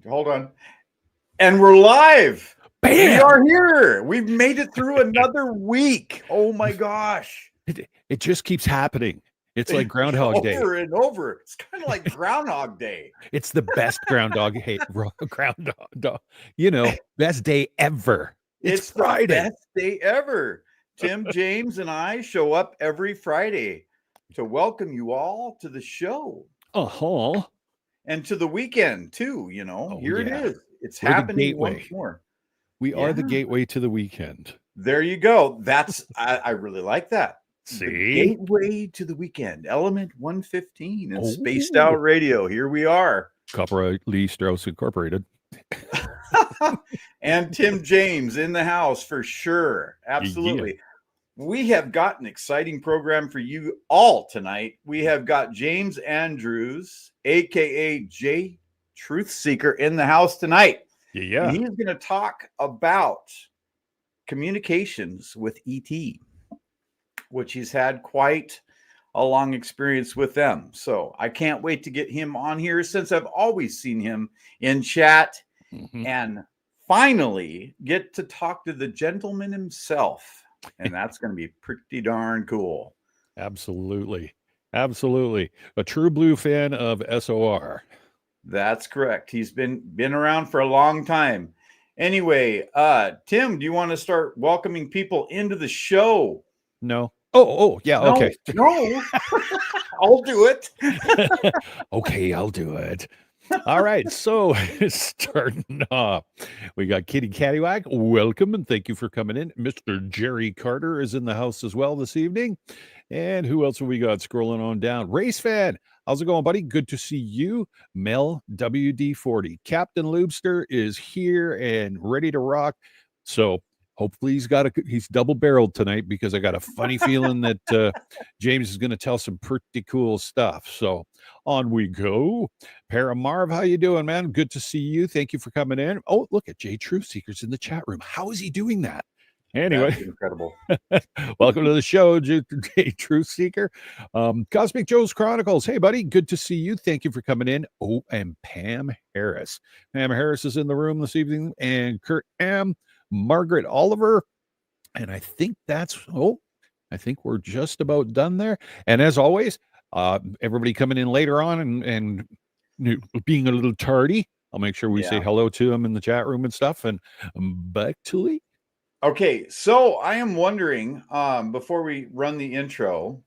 Hold on. And we're live. Bam! We are here. We've made it through another week. Oh my gosh. It just keeps happening. It's like Groundhog Day. Over and over. It's kind of like Groundhog Day. It's the best Groundhog Groundhog. Best day ever. It's Friday. The best day ever. Tim, James, and I show up every Friday to welcome you all to the show. Uh-huh. And to the weekend, too, Here it is. It's We're happening once more. We are the gateway to the weekend. There you go. I really like that. See? The gateway to the weekend. Element 115 and Spaced Out Radio. Here we are. Copyright Lee Strauss Incorporated. And Tim James in the house for sure. Absolutely. Yeah. We have got an exciting program for you all tonight. We have got James Andrews, AKA Truthseeker, in the house tonight. Yeah. And he's going to talk about communications with ET, which he's had quite a long experience with them. So I can't wait to get him on here, since I've always seen him in chat, and finally get to talk to the gentleman himself. And that's going to be pretty darn cool. Absolutely. Absolutely. A true blue fan of SOR. That's correct. He's been around for a long time. Anyway, Tim, do you want to start welcoming people into the show? No. Oh, yeah. No, okay. No, I'll do it. Okay, I'll do it. All right, so starting off, we got Kitty Caddywhack. Welcome and thank you for coming in. Mr. Jerry Carter is in the house as well this evening. And who else have we got scrolling on down? Race Fan, how's it going, buddy? Good to see you. Mel WD40. Captain Loobster is here and ready to rock. So hopefully he's double-barreled tonight, because I got a funny feeling that James is going to tell some pretty cool stuff. So on we go. Paramarv, how you doing, man? Good to see you. Thank you for coming in. Oh, look at Jay Truthseeker's in the chat room. How is he doing that? Anyway, that's incredible. Welcome to the show, Jay Truthseeker. Cosmic Joe's Chronicles. Hey, buddy. Good to see you. Thank you for coming in. Oh, and Pam Harris. Pam Harris is in the room this evening. And Kurt M. Margaret Oliver, and I think we're just about done there. And as always, everybody coming in later on and being a little tardy, I'll make sure we say hello to them in the chat room and stuff. And back to Lee. Okay, so I am wondering, before we run the intro,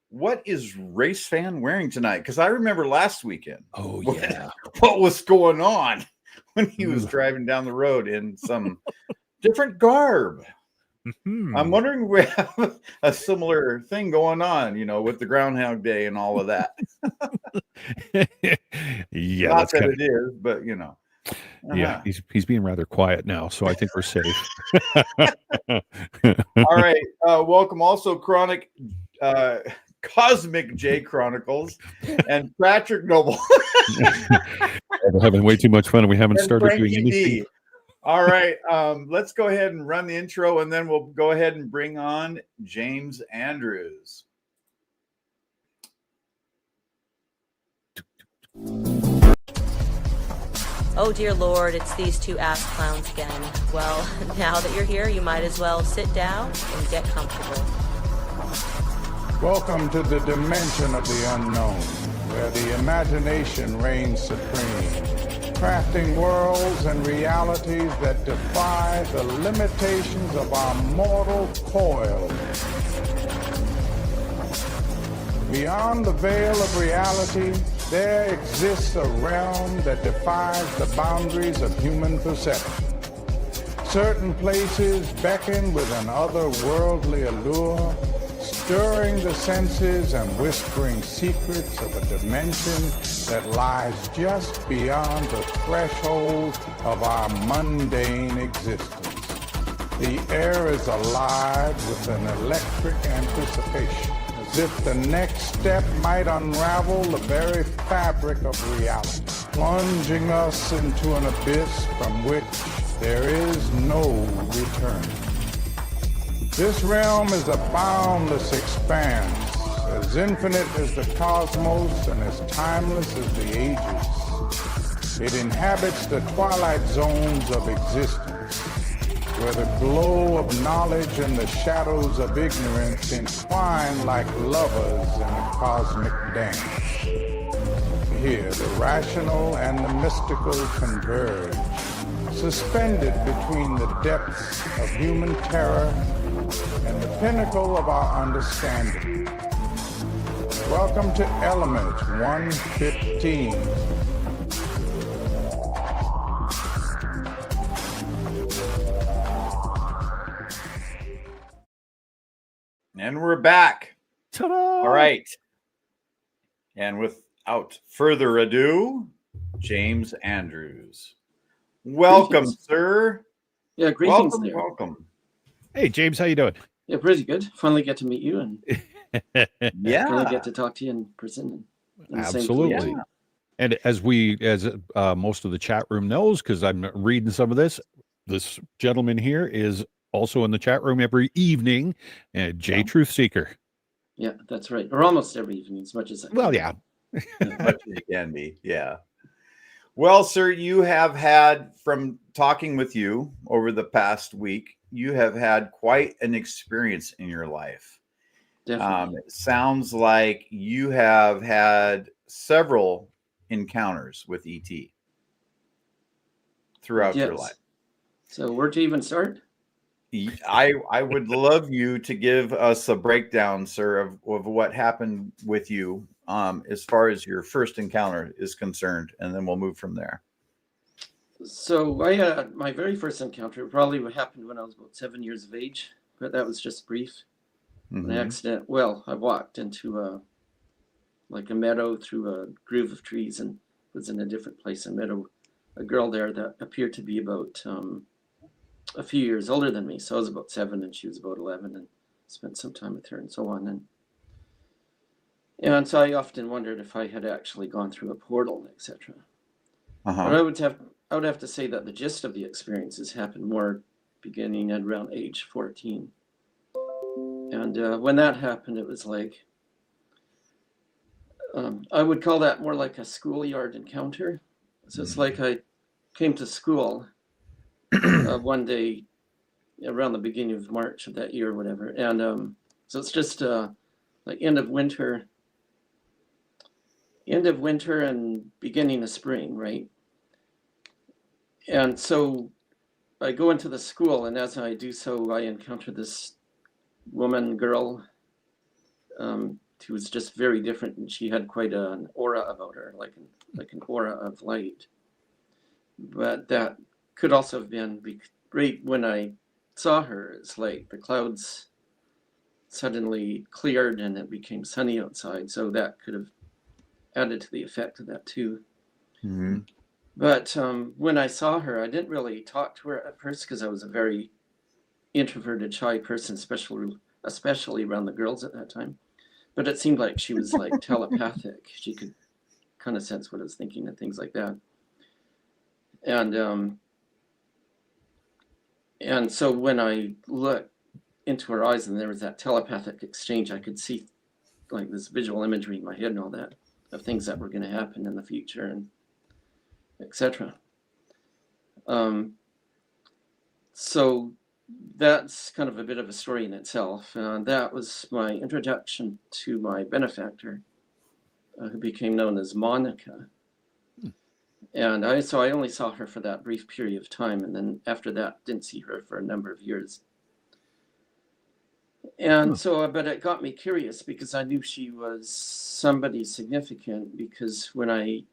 what is Race Fan wearing tonight? Because I remember last weekend. Oh yeah, what was going on when he was driving down the road in some different garb. I'm wondering if we have a similar thing going on, with the Groundhog Day and all of that. Yeah, not that it is, but Yeah, he's being rather quiet now, so I think we're safe. All right, welcome also Cosmic J Chronicles and Patrick Noble. We're having way too much fun, and we haven't started doing anything. All right, let's go ahead and run the intro, and then we'll go ahead and bring on James Andrews. Oh dear Lord, it's these two ass clowns again. Well, now that you're here, you might as well sit down and get comfortable. Welcome to the dimension of the unknown, where the imagination reigns supreme, crafting worlds and realities that defy the limitations of our mortal coil. Beyond the veil of reality, there exists a realm that defies the boundaries of human perception. Certain places beckon with an otherworldly allure, stirring the senses and whispering secrets of a dimension that lies just beyond the threshold of our mundane existence. The air is alive with an electric anticipation, as if the next step might unravel the very fabric of reality, plunging us into an abyss from which there is no return. This realm is a boundless expanse, as infinite as the cosmos and as timeless as the ages. It inhabits the twilight zones of existence, where the glow of knowledge and the shadows of ignorance entwine like lovers in a cosmic dance. Here, the rational and the mystical converge, suspended between the depths of human terror and the pinnacle of our understanding. Welcome to Element 115. And we're back. Ta-da! All right. And without further ado, James Andrews. Welcome, Greetings. sir. Yeah, greetings Welcome, there. welcome. Hey, James, how you doing? Yeah, pretty good. Finally get to meet you and finally Yeah. get to talk to you in person. In the same Absolutely. place. Yeah. And as most of the chat room knows, because I'm reading some of this gentleman here is also in the chat room every evening, Jay Yeah. Truthseeker. Yeah, that's right. Or almost every evening, as much as I can. Well, yeah. Much as it can be. Yeah. Well, sir, you have had, from talking with you over the past week, you have had quite an experience in your life. Definitely. It sounds like you have had several encounters with ET throughout your Yes. life. So where to even start? I would love you to give us a breakdown, sir, of what happened with you as far as your first encounter is concerned, and then we'll move from there. So I had my very first encounter probably happened when I was about 7 years of age, but that was just brief. An Mhm. accident. Well, I walked into a meadow through a groove of trees and was in a different place in meadow. A girl there that appeared to be about a few years older than me. So I was about 7 and she was about 11, and spent some time with her and so on. And so I often wondered if I had actually gone through a portal, etc. But I would have to say that the gist of the experiences happened more beginning at around age 14. And when that happened, it was like, I would call that more like a schoolyard encounter. So it's like I came to school one day around the beginning of March of that year or whatever. And so it's just like end of winter and beginning of spring, right? And so I go into the school, and as I do so, I encounter this girl, who was just very different, and she had quite an aura about her, like an aura of light. But that could also have been right when I saw her. It's like the clouds suddenly cleared and it became sunny outside, so that could have added to the effect of that too. Mm-hmm. But when I saw her, I didn't really talk to her at first because I was a very introverted, shy person, especially around the girls at that time. But it seemed like she was like telepathic. She could kind of sense what I was thinking and things like that. And so when I looked into her eyes and there was that telepathic exchange, I could see like this visual imagery in my head and all that of things that were going to happen in the future and etc. So that's kind of a bit of a story in itself. That was my introduction to my benefactor, who became known as Monica. And I only saw her for that brief period of time, and then after that, didn't see her for a number of years. And but it got me curious because I knew she was somebody significant, because when I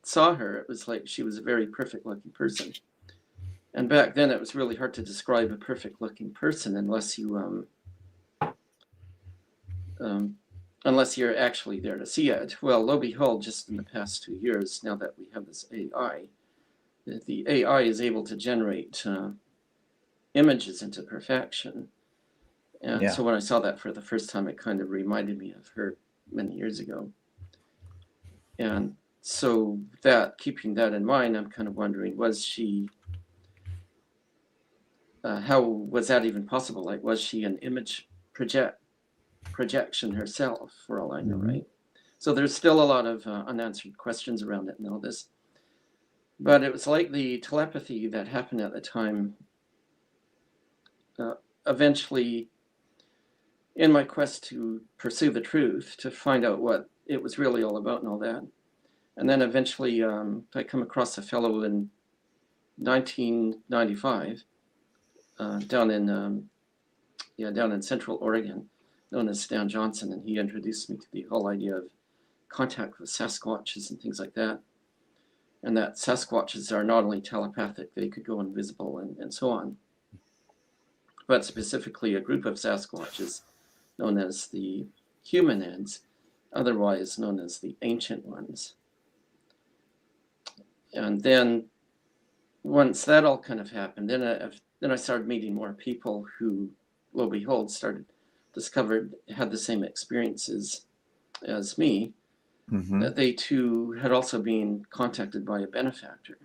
saw her, it was like she was a very perfect looking person. And back then it was really hard to describe a perfect looking person unless you're actually there to see it. Well, lo and behold, just in the past 2 years, now that we have this AI, the AI is able to generate images into perfection. And so when I saw that for the first time, it kind of reminded me of her many years ago. And so keeping that in mind, I'm kind of wondering, was she, how was that even possible? Like, was she an image projection herself, for all I know, right? So there's still a lot of unanswered questions around it and all this. But it was like the telepathy that happened at the time. Eventually, in my quest to pursue the truth, to find out what it was really all about and all that. And then eventually I come across a fellow in 1995 down in Central Oregon, known as Stan Johnson, and he introduced me to the whole idea of contact with Sasquatches and things like that. And that Sasquatches are not only telepathic, they could go invisible and so on. But specifically a group of Sasquatches known as the Humanids, otherwise known as the Ancient Ones. And then once that all kind of happened, then I started meeting more people who, lo and behold, had the same experiences as me, that they too had also been contacted by a benefactor.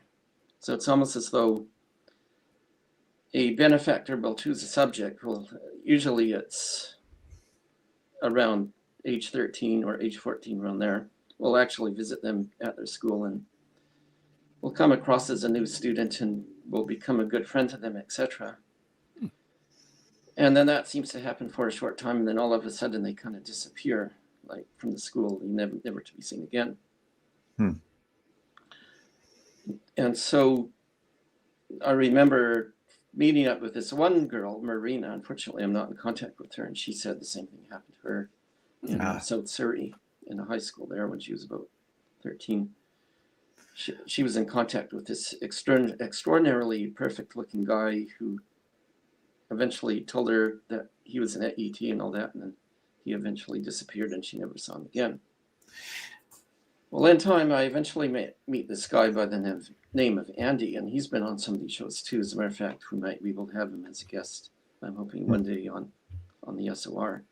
So it's almost as though a benefactor will choose a subject. Well, usually it's around age 13 or age 14, around there. We'll actually visit them at their school and we'll come across as a new student and we'll become a good friend to them, etc. And then that seems to happen for a short time, and then all of a sudden they kind of disappear, like from the school, never to be seen again. And so I remember meeting up with this one girl, Marina. Unfortunately, I'm not in contact with her, and she said the same thing happened to her in South Surrey in a high school there when she was about 13. She was in contact with this extraordinarily perfect-looking guy who eventually told her that he was an ET and all that, and then he eventually disappeared and she never saw him again. Well, in time, I eventually meet this guy by the name of Andy, and he's been on some of these shows too. As a matter of fact, we might be able to have him as a guest, I'm hoping one day on the SOR.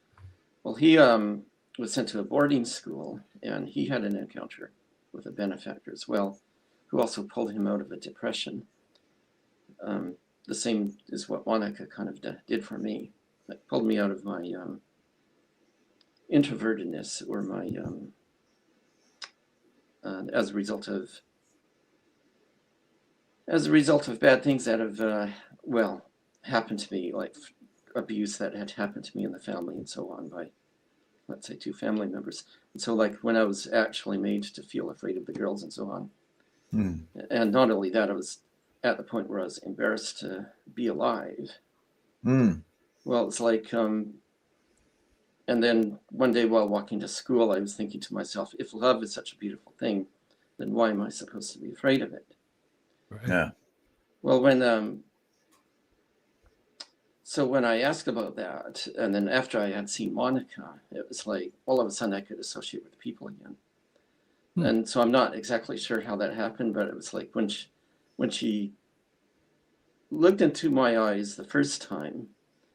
Well, he was sent to a boarding school, and he had an encounter with a benefactor as well, who also pulled him out of a depression. The same is what Monica kind of did for me. It pulled me out of my introvertedness, or my as a result of bad things that have happened to me, like abuse that had happened to me in the family and so on by, let's say, 2 family members. And so, like, when I was actually made to feel afraid of the girls and so on, and not only that, I was at the point where I was embarrassed to be alive. Well, it's like, and then one day while walking to school, I was thinking to myself, if love is such a beautiful thing, then why am I supposed to be afraid of it? Right. Yeah. Well, when I asked about that, and then after I had seen Monica, it was like all of a sudden I could associate with people again. And so I'm not exactly sure how that happened, but it was like when she looked into my eyes the first time,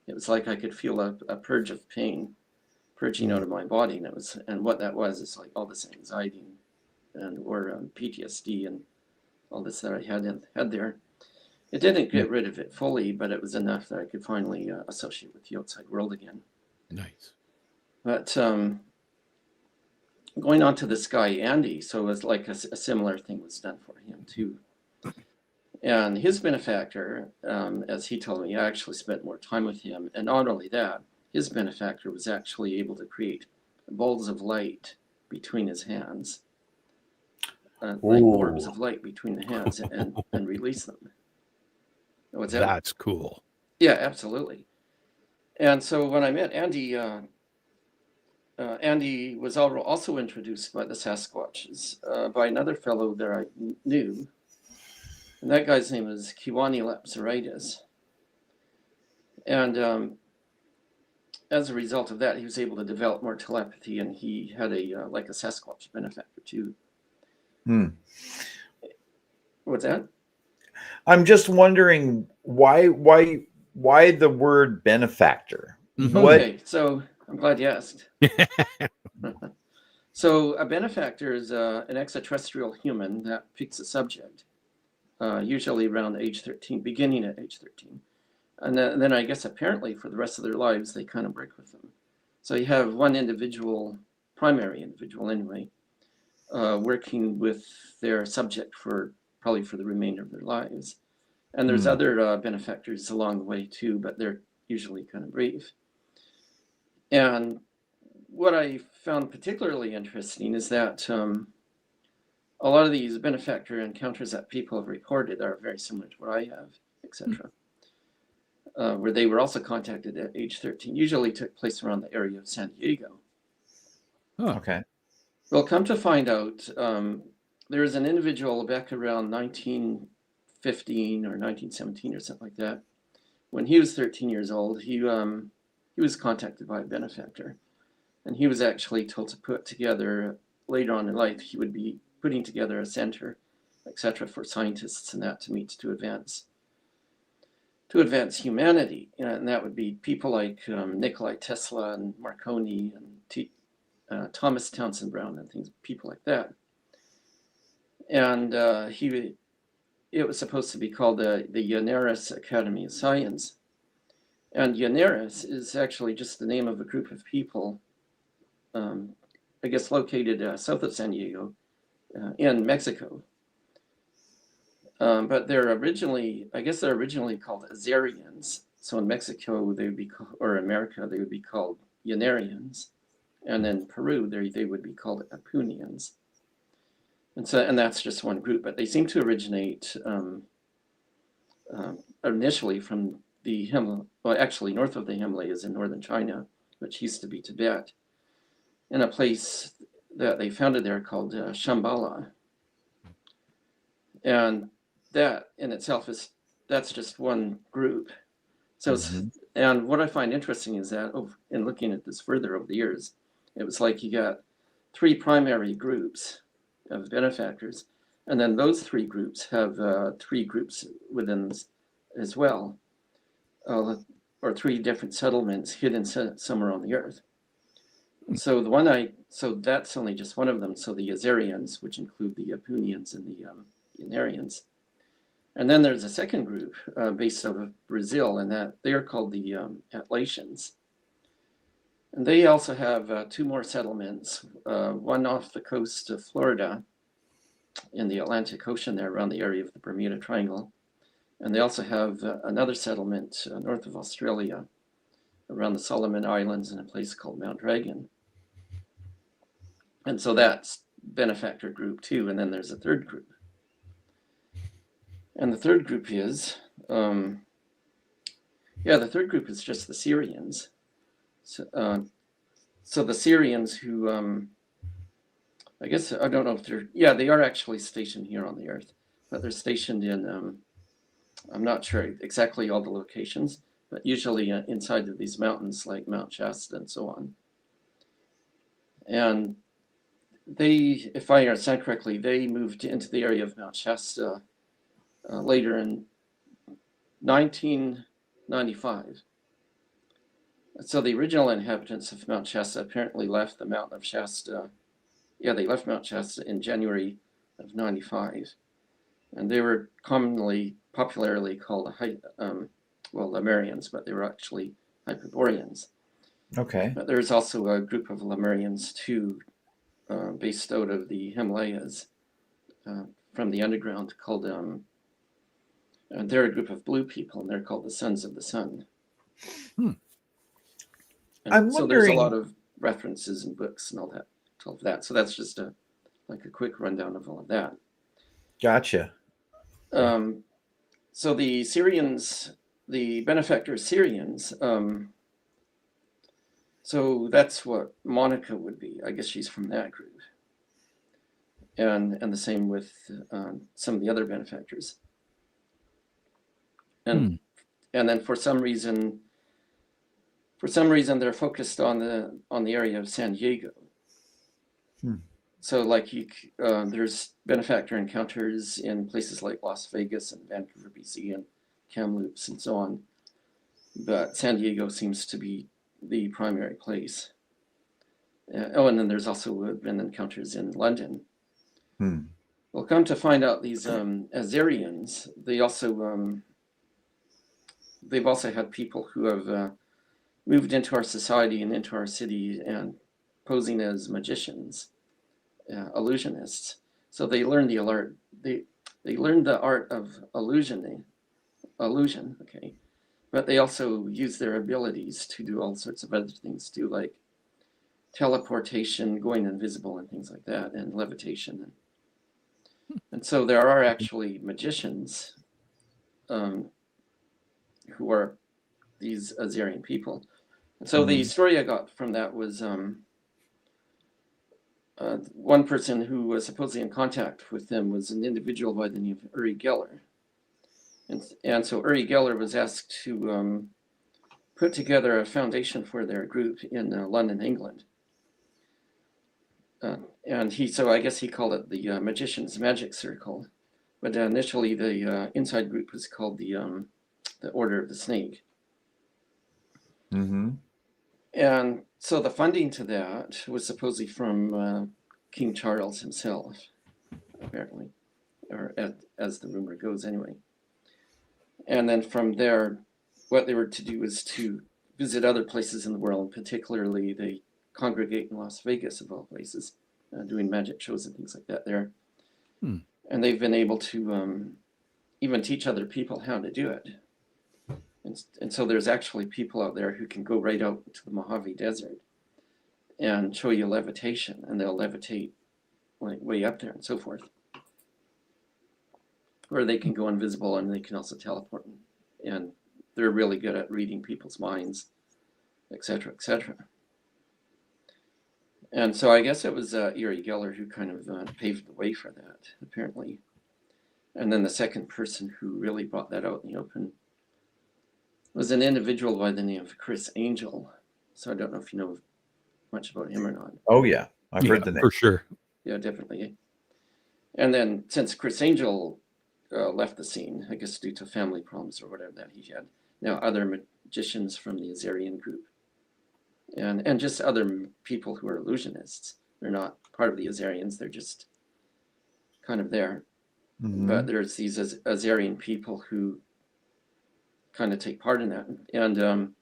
it was like I could feel a purge of pain purging out of my body, and what that was is like all this anxiety or PTSD and all this that I had there. It didn't get rid of it fully, but it was enough that I could finally associate with the outside world again. Nice. But going on to this guy, Andy, so it was like a similar thing was done for him too. And his benefactor, as he told me, I actually spent more time with him. And not only that, his benefactor was actually able to create balls of light between his hands, like orbs of light between the hands, and release them. What's that? That's cool. Yeah, absolutely. And so when I met Andy, Andy was also introduced by the Sasquatches by another fellow that I knew. And that guy's name is Kiwani Lapsaritis. And as a result of that, he was able to develop more telepathy, and he had a Sasquatch benefactor too. What's that? I'm just wondering why the word benefactor? Okay, so I'm glad you asked. So a benefactor is an extraterrestrial human that picks a subject, usually around age 13, beginning at age 13. And then I guess apparently for the rest of their lives, they kind of work with them. So you have one primary individual anyway, working with their subject for probably for the remainder of their lives. And there's other benefactors along the way too, but they're usually kind of brief. And what I found particularly interesting is that a lot of these benefactor encounters that people have reported are very similar to what I have, etc. Where they were also contacted at age 13, usually took place around the area of San Diego. Okay. Well, come to find out, there was an individual back around 1915 or 1917 or something like that. When he was 13 years old, he was contacted by a benefactor, and he was actually told to put together, later on in life, he would be putting together a center, etc., for scientists and that to meet to advance humanity. And that would be people like Nikola Tesla and Marconi and Thomas Townsend Brown and people like that. And it was supposed to be called the Yanneris Academy of Science. And Yanneris is actually just the name of a group of people, I guess located south of San Diego in Mexico. But they're originally called Azerians. So in Mexico, they would be or America, they would be called Yannerians. And in Peru, they would be called Apunians. And that's just one group, but they seem to originate initially from the Himalaya, well, actually north of the Himalayas in northern China, which used to be Tibet, in a place that they founded there called Shambhala. And that in itself that's just one group. So, and what I find interesting is that in looking at this further over the years, it was like you got three primary groups of benefactors, and then those three groups have three groups within as well, or three different settlements hidden somewhere on the earth. So that's only just one of them. So the Azerians, which include the Apunians and the Yannerians. And then there's a second group based out of Brazil, and that they are called the Atlassians. And they also have two more settlements, one off the coast of Florida in the Atlantic Ocean there around the area of the Bermuda Triangle. And they also have another settlement north of Australia around the Solomon Islands in a place called Mount Dragon. And so that's benefactor group two. And then there's a third group. And the third group is, the third group is just the Syrians. So the Syrians who, I guess, I don't know if they are actually stationed here on the earth, but they're stationed in, I'm not sure exactly all the locations, but usually inside of these mountains like Mount Shasta and so on. And they, if I understand correctly, they moved into the area of Mount Shasta later in 1995. So the original inhabitants of Mount Shasta apparently left the mountain of Shasta. Yeah, they left Mount Shasta in January of 95. And they were popularly called Lemurians, but they were actually Hyperboreans. Okay. But there's also a group of Lemurians too, based out of the Himalayas from the underground called, they're a group of blue people, and they're called the Sons of the Sun. So there's a lot of references in books and all of that. So that's just a quick rundown of all of that. Gotcha. So the Syrians, the benefactor Syrians, so that's what Monica would be. I guess she's from that group. And the same with some of the other benefactors. And then for some reason they're focused on the area of San Diego. So there's benefactor encounters in places like Las Vegas and Vancouver, BC, and Kamloops and so on. But San Diego seems to be the primary place. And then there's also been encounters in London. Well, come to find out, these Azerians, they've also had people who have moved into our society and into our city and posing as magicians, illusionists. So they learned the they learned the art of illusion, okay, but they also use their abilities to do all sorts of other things too, like teleportation, going invisible, and things like that, and levitation. And so there are actually magicians who are these Azarian people. And so the story I got from that was one person who was supposedly in contact with them was an individual by the name of Uri Geller. And so Uri Geller was asked to put together a foundation for their group in London, England. And so I guess he called it the Magician's Magic Circle. But initially the inside group was called the Order of the Snake. Mm-hmm. And so the funding to that was supposedly from King Charles himself, apparently, or as the rumor goes anyway. And then from there, what they were to do was to visit other places in the world, particularly they congregate in Las Vegas, of all places, doing magic shows and things like that there. And they've been able to even teach other people how to do it. And so there's actually people out there who can go right out to the Mojave Desert and show you levitation, and they'll levitate like way up there and so forth. Or they can go invisible, and they can also teleport. And they're really good at reading people's minds, etc., etc. And so I guess it was Uri Geller who kind of paved the way for that, apparently. And then the second person who really brought that out in the open was an individual by the name of Chris Angel. So I don't know if you know much about him or not. Oh, yeah. I've heard the name. For sure. Yeah, definitely. And then since Chris Angel left the scene, I guess due to family problems or whatever that he had, now other magicians from the Azarian group and just other people who are illusionists. They're not part of the Azarians. They're just kind of there. But there's these Azarian people who kind of take part in that. And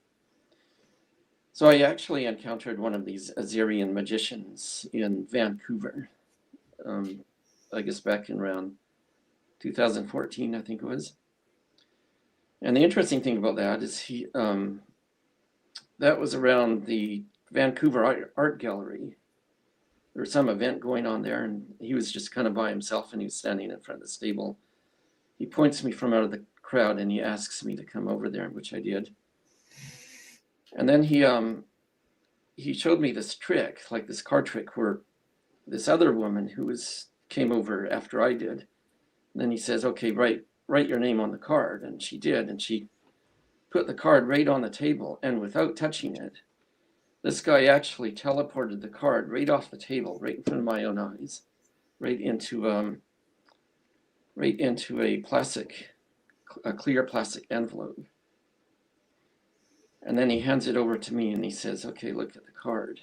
so I actually encountered one of these Azarian magicians in Vancouver, I guess back in around 2014, I think it was. And the interesting thing about that is that was around the Vancouver Art Gallery. There was some event going on there, and he was just kind of by himself, and he was standing in front of the table. He points me from out of the crowd, and he asks me to come over there, which I did. And then he showed me this trick, like this card trick, where this other woman who came over after I did. And then he says, "Okay, write your name on the card," and she did, and she put the card right on the table, and without touching it, this guy actually teleported the card right off the table, right in front of my own eyes, right into a clear plastic envelope. And then he hands it over to me, and he says, "Okay, look at the card."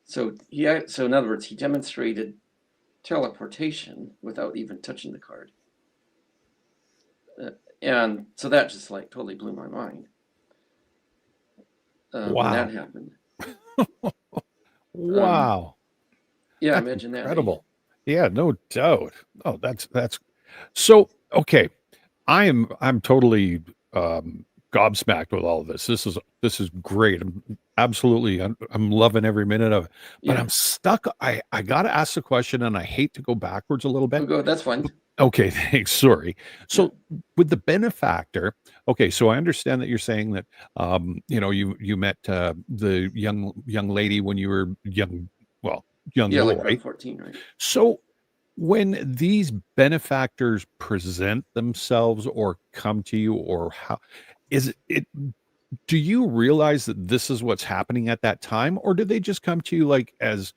So in other words, he demonstrated teleportation without even touching the card. And so that just like totally blew my mind. When that happened. Wow. Yeah, That's imagine that. incredible. Yeah, no doubt. Oh, that's so okay. I'm totally gobsmacked with all of this. This is great. I'm loving every minute of it. But I'm stuck. I gotta ask the question, and I hate to go backwards a little bit. Oh, go. That's fine. Okay, thanks. Sorry. So with the benefactor, okay, so I understand that you're saying that you met the young lady when you were young Yeah, boy. like around 14, right? So when these benefactors present themselves or come to you, or how is it, do you realize that this is what's happening at that time, or do they just come to you like as,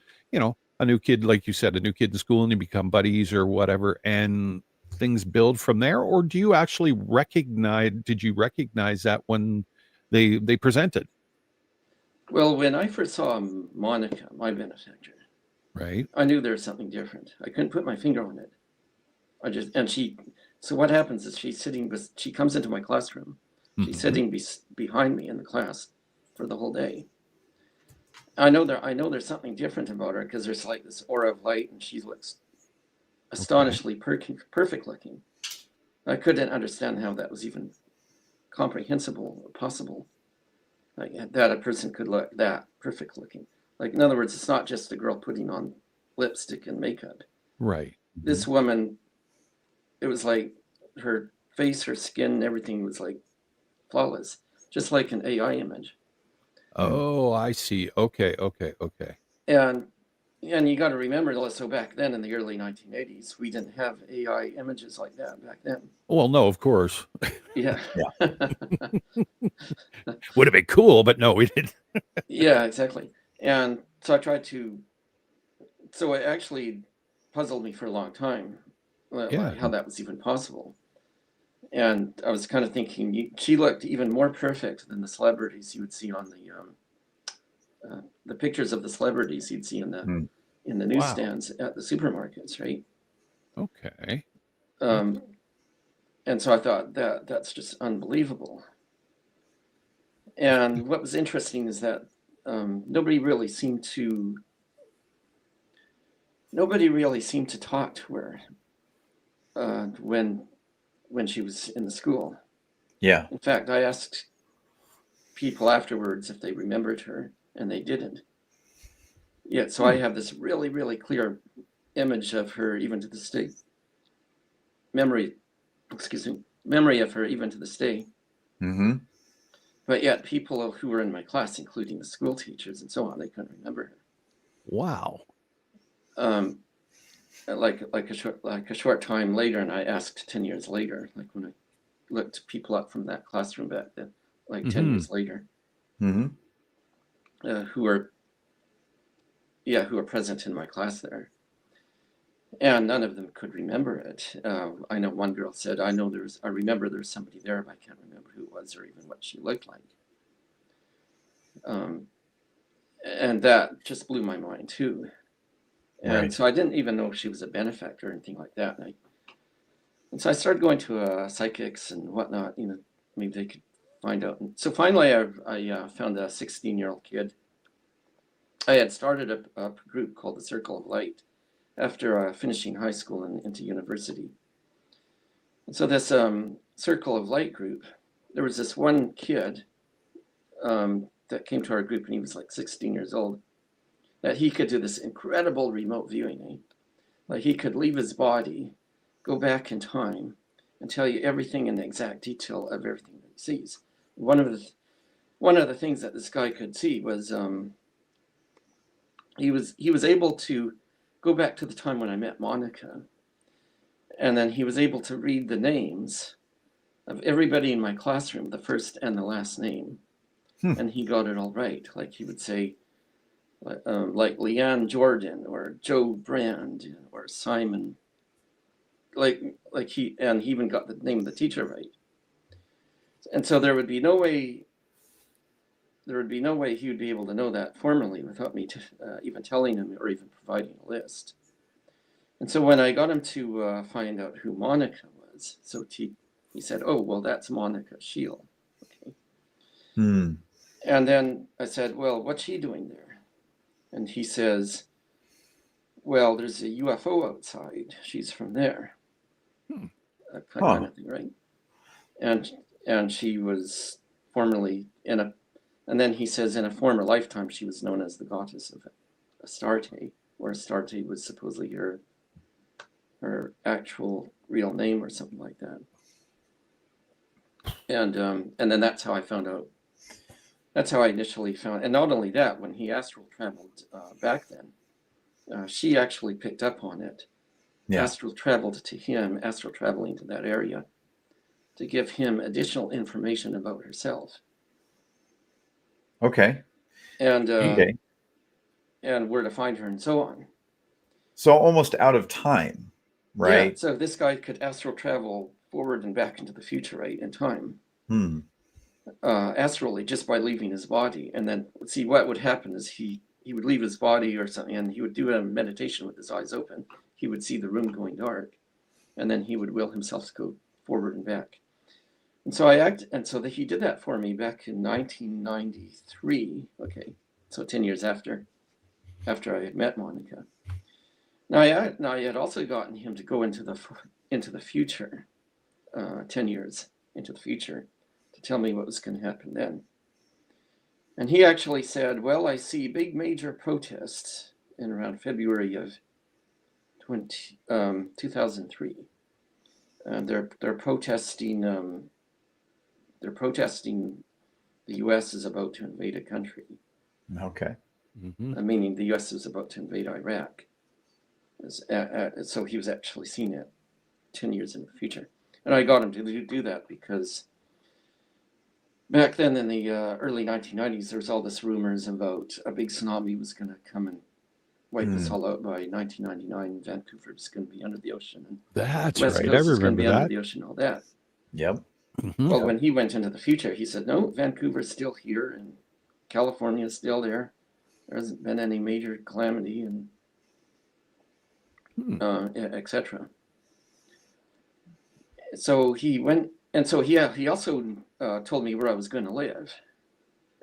a new kid, like you said, a new kid in school, and you become buddies or whatever, and things build from there? Or do you actually did you recognize that when they presented? Well, when I first saw Monica, my benefactor, Right. I knew there was something different. I couldn't put my finger on it. So what happens is she comes into my classroom. She's sitting behind me in the class for the whole day. I know there's something different about her, because there's like this aura of light, and she looks astonishingly perfect looking. I couldn't understand how that was even comprehensible or possible, like that a person could look that perfect looking. Like, in other words, it's not just a girl putting on lipstick and makeup. Right. This woman, it was like her face, her skin, everything was like flawless, just like an AI image. Oh, I see. Okay. And you got to remember, so back then in the early 1980s, we didn't have AI images like that back then. Well, no, of course. Yeah. Would have been cool, but no, we didn't. Yeah, exactly. And so I tried to, so it actually puzzled me for a long time, like how that was even possible. And I was kind of thinking, she looked even more perfect than the celebrities you would see on the pictures of the celebrities you'd see in the newsstands at the supermarkets, right? Okay. And so I thought that's just unbelievable. And what was interesting is that nobody really seemed to talk to her when she was in the school. Yeah. In fact, I asked people afterwards if they remembered her, and they didn't. Yet, so I have this really, really clear image of her even to this day. Memory of her even to this day. Mm-hmm. But yet, people who were in my class, including the school teachers and so on, they couldn't remember her. Wow. Like a short time later, and I asked 10 years later, like when I looked people up from that classroom back then, like 10 years later, who were present in my class there, and none of them could remember it. I know one girl said, I remember there was somebody there, but I can't remember who it was or even what she looked like. And that just blew my mind too. And so I didn't even know if she was a benefactor or anything like that. And so I started going to psychics and whatnot, maybe they could find out. And so finally I found a 16-year-old kid. I had started a group called the Circle of Light after finishing high school and into university. And so this Circle of Light group, there was this one kid that came to our group, and he was like 16 years old, that he could do this incredible remote viewing. Like, he could leave his body, go back in time, and tell you everything in the exact detail of everything that he sees. One of the things that this guy could see was he was able to go back to the time when I met Monica, and then he was able to read the names of everybody in my classroom, the first and the last name, and he got it all right. Like, he would say, like Leanne Jordan or Joe Brand or Simon, he even got the name of the teacher right. And so there would be no way he would be able to know that formally without me even telling him or even providing a list. And so when I got him to find out who Monica was, so he said, "Oh, well, that's Monica Shield." Okay. And then I said, "Well, what's she doing there?" And he says, "Well, there's a UFO outside. She's from there." Kind of thing, right? And she was formerly and then he says in a former lifetime she was known as the goddess of Astarte, or Astarte was supposedly her actual real name or something like that. And then that's how I found out. That's how I initially found, and not only that, when he astral traveled back then, she actually picked up on it. Yeah. Astral traveled to him, astral traveling to that area, to give him additional information about herself. Okay. And and where to find her and so on. So almost out of time, right? Yeah, so this guy could astral travel forward and back into the future, right, in time. Astrally, just by leaving his body. And then see what would happen is he would leave his body or something, and he would do a meditation with his eyes open. He would see the room going dark, and then he would will himself to go forward and back. And so he did that for me back in 1993. Okay, so 10 years after I had met Monica. Now I had also gotten him to go into the future, 10 years into the future, to tell me what was going to happen then. And he actually said, well, I see big major protests in around February of 2003. They're protesting. They're protesting the U.S. is about to invade a country. Okay. Meaning the U.S. is about to invade Iraq. So he was actually seeing it 10 years in the future. And I got him to do that because back then in the early 1990s, there was all this rumors about a big tsunami was going to come and wipe us all out by 1999. Vancouver was going to be under the ocean. And That's West right. I Coast is going to remember be under that. the ocean, all that. Yep. Well, when he went into the future, he said, no, Vancouver's still here and California is still there. There hasn't been any major calamity and etc. So he went, and so he also told me where I was going to live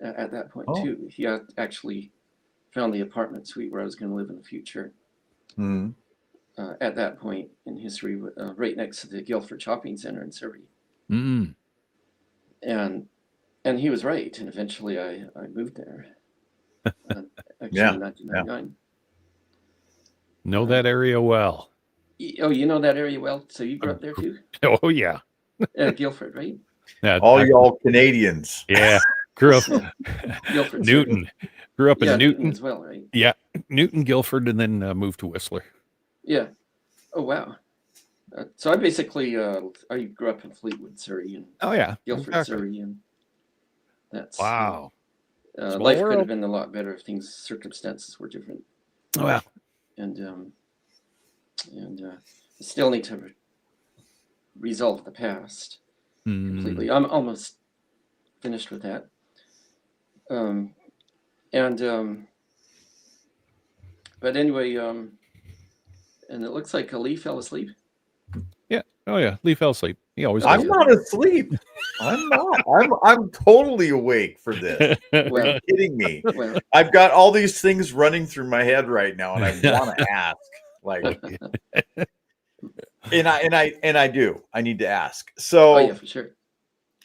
at that point too. He had actually found the apartment suite where I was going to live in the future. At that point in history, right next to the Guildford Shopping Center in Surrey. And he was right, and eventually I moved there. Actually, in 1999. Know that area well. Oh, you know that area well? So you grew up there too? Oh, yeah. Guildford, right? All y'all Canadians. Yeah. Grew up Guildford, Newton. Grew up in Newton as well, right? Yeah. Newton, Guildford, and then moved to Whistler. Yeah. Oh, wow. So I basically, I grew up in Fleetwood, Surrey, and Guildford, Surrey, and that's wow. Life could have been a lot better if circumstances were different. Oh, yeah. And still need to resolve the past completely. I'm almost finished with that. But anyway, and it looks like Lee fell asleep. Yeah. Oh, yeah. Lee fell asleep. He always. I'm not asleep. I'm not. I'm totally awake for this. Are you kidding me? Well, I've got all these things running through my head right now, and I want to ask. Like, and I do. I need to ask. So, yeah, for sure.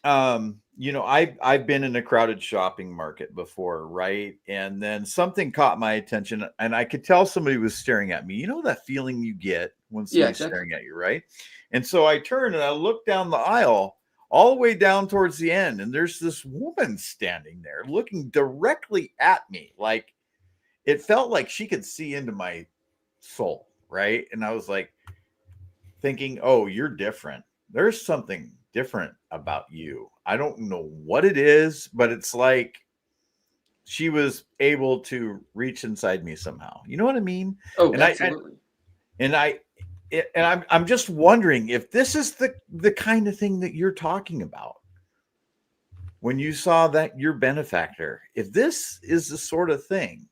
I've been in a crowded shopping market before, right? And then something caught my attention, and I could tell somebody was staring at me. You know that feeling you get when somebody's staring at you, right? And so I turned and I looked down the aisle all the way down towards the end, and there's this woman standing there looking directly at me. Like, it felt like she could see into my soul, right? And I was like thinking, oh, you're different. There's something different about you. I don't know what it is, but it's like she was able to reach inside me somehow. You know what I mean? Oh, and absolutely. I'm just wondering if this is the kind of thing that you're talking about when you saw that your benefactor, if this is the sort of thing.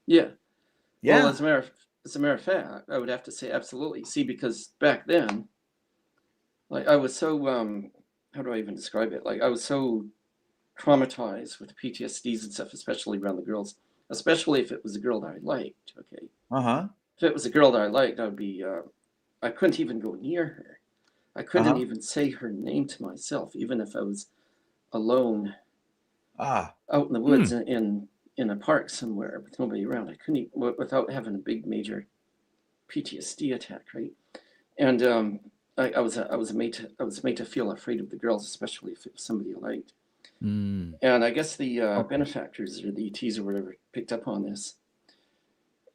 Yeah. Yeah. Well, as a matter of fact, I would have to say absolutely. See, because back then, like, I was so how do I even describe it? Like, I was so traumatized with PTSDs and stuff, especially around the girls, especially if it was a girl that I liked. Okay. If it was a girl that I liked, I would be I couldn't even go near her. I couldn't even say her name to myself, even if I was alone out in the woods in a park somewhere with nobody around. I couldn't even, without having a big major PTSD attack, right? And I was made to feel afraid of the girls, especially if it was somebody I liked. And I guess the benefactors or the ETs or whatever picked up on this.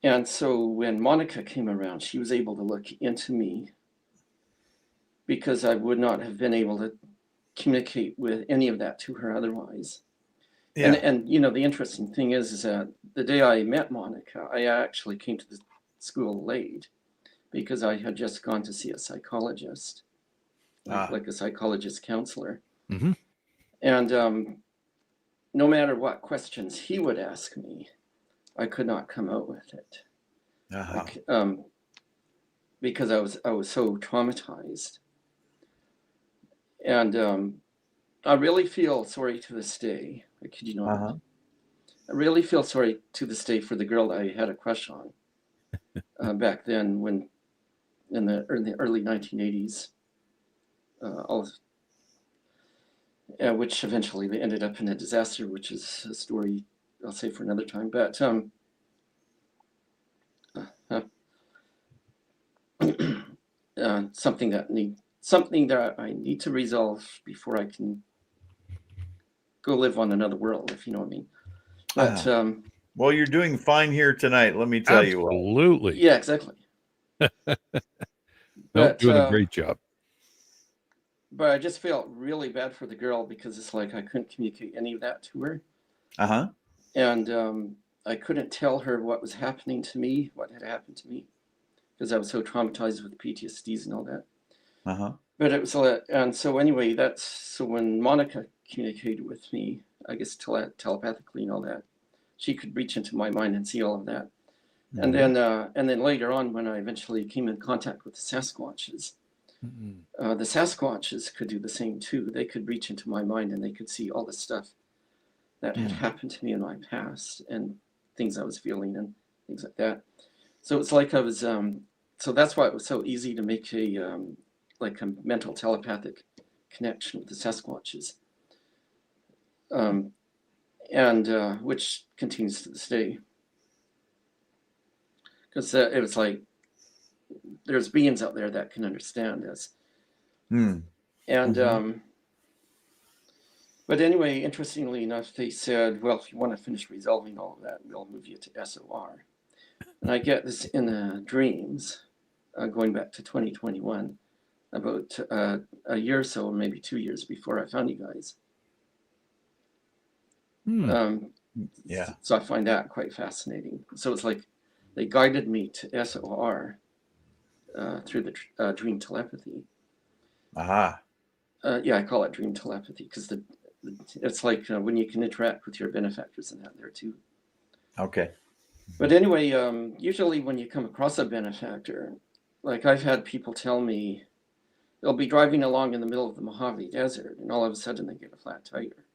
And so when Monica came around, she was able to look into me because I would not have been able to communicate with any of that to her otherwise. Yeah. And you know, the interesting thing is that the day I met Monica, I actually came to the school late because I had just gone to see a psychologist, like a psychologist counselor. And no matter what questions he would ask me, I could not come out with it. Because I was so traumatized. And I really feel sorry to this day. I kid you not. I really feel sorry to this day for the girl that I had a crush on back then, when in the early 1980s, which eventually they ended up in a disaster, which is a story I'll say for another time. But something that I need to resolve before I can go live on another world, if you know what I mean. But well, you're doing fine here tonight. Let me tell you what. Absolutely. yeah, exactly. Nope, doing a great job. But I just felt really bad for the girl, because it's like I couldn't communicate any of that to her. Uh-huh. And I couldn't tell her what was happening to me, what had happened to me, because I was so traumatized with PTSDs and all that. Uh-huh. But it was and so anyway, so when Monica communicated with me, I guess telepathically and all that, she could reach into my mind and see all of that. Mm-hmm. And then later on, when I eventually came in contact with the Sasquatches, the Sasquatches could do the same too. They could reach into my mind and they could see all the stuff that had happened to me in my past, and things I was feeling and things like that. So it's like I was, so that's why it was so easy to make a mental telepathic connection with the Sasquatches, and which continues to this day. Because it was like, there's beings out there that can understand us. And but anyway, interestingly enough, they said, well, if you want to finish resolving all of that, we'll move you to SOR. And I get this in dreams, going back to 2021, about a year or so, maybe 2 years before I found you guys. Yeah. So I find that quite fascinating. So it's like they guided me to SOR through the dream telepathy. Aha. Yeah, I call it dream telepathy because it's like when you can interact with your benefactors and that there too. Okay. But anyway, usually when you come across a benefactor, like I've had people tell me they'll be driving along in the middle of the Mojave Desert and all of a sudden they get a flat tire.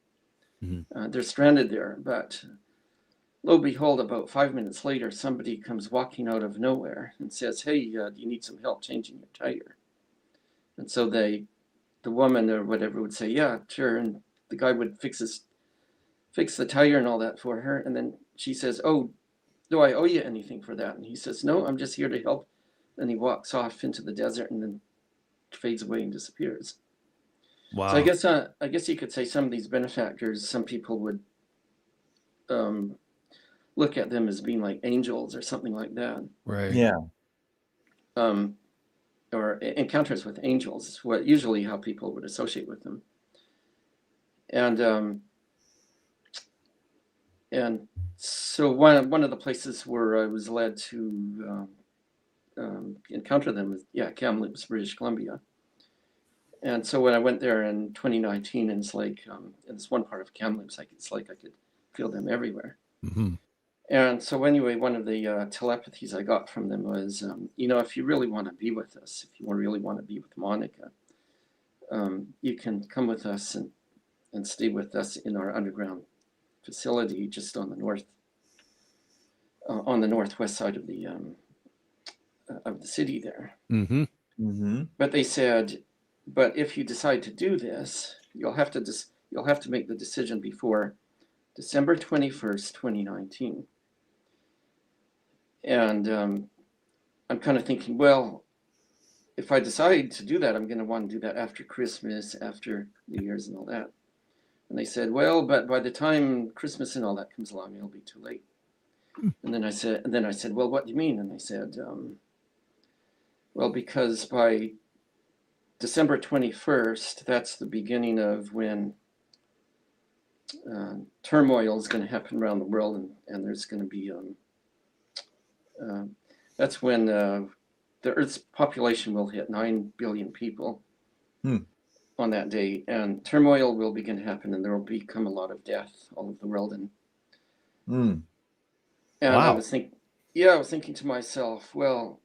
They're stranded there, but lo and behold, about 5 minutes later, somebody comes walking out of nowhere and says, hey, do you need some help changing your tire? And so the woman or whatever would say, yeah, sure. And the guy would fix the tire and all that for her. And then she says, oh, do I owe you anything for that? And he says, no, I'm just here to help. And he walks off into the desert and then fades away and disappears. Wow. So I guess you could say some of these benefactors, some people would look at them as being like angels or something like that. Right. Yeah. Or encounters with angels is what usually how people would associate with them. And so one of the places where I was led to encounter them is Kamloops, British Columbia. And so when I went there in 2019, and it's like in this one part of Kamloops, it's like I could feel them everywhere. And so anyway, one of the telepathies I got from them was, if you really want to be with us, if you really want to be with Monica, you can come with us and stay with us in our underground facility just on the northwest side of the city there. But they said, but if you decide to do this, you'll have to make the decision before December 21st, 2019. And I'm kind of thinking, well, if I decide to do that, I'm going to want to do that after Christmas, after New Year's and all that. And they said, well, but by the time Christmas and all that comes along, it'll be too late. And then I said, well, what do you mean? And they said, well, because by December 21st, that's the beginning of when turmoil is going to happen around the world, and there's going to be that's when the Earth's population will hit 9 billion people on that day, and turmoil will begin to happen, and there will become a lot of death all over the world. And Wow. I was thinking to myself, well,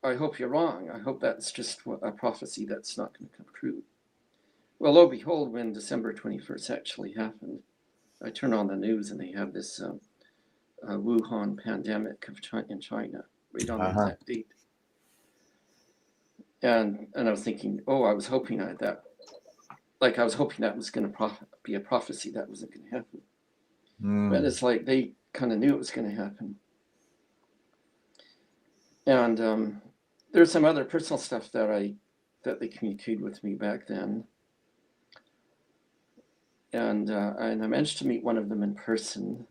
I hope you're wrong. I hope that's just a prophecy that's not going to come true. Well, lo and behold, when December 21st actually happened, I turn on the news and they have this Wuhan pandemic in China, right on the exact date. And I was thinking, oh, I was hoping that was going to be a prophecy that wasn't going to happen. But it's like they kind of knew it was going to happen. And there's some other personal stuff that they communicated with me back then. And I managed to meet one of them in person,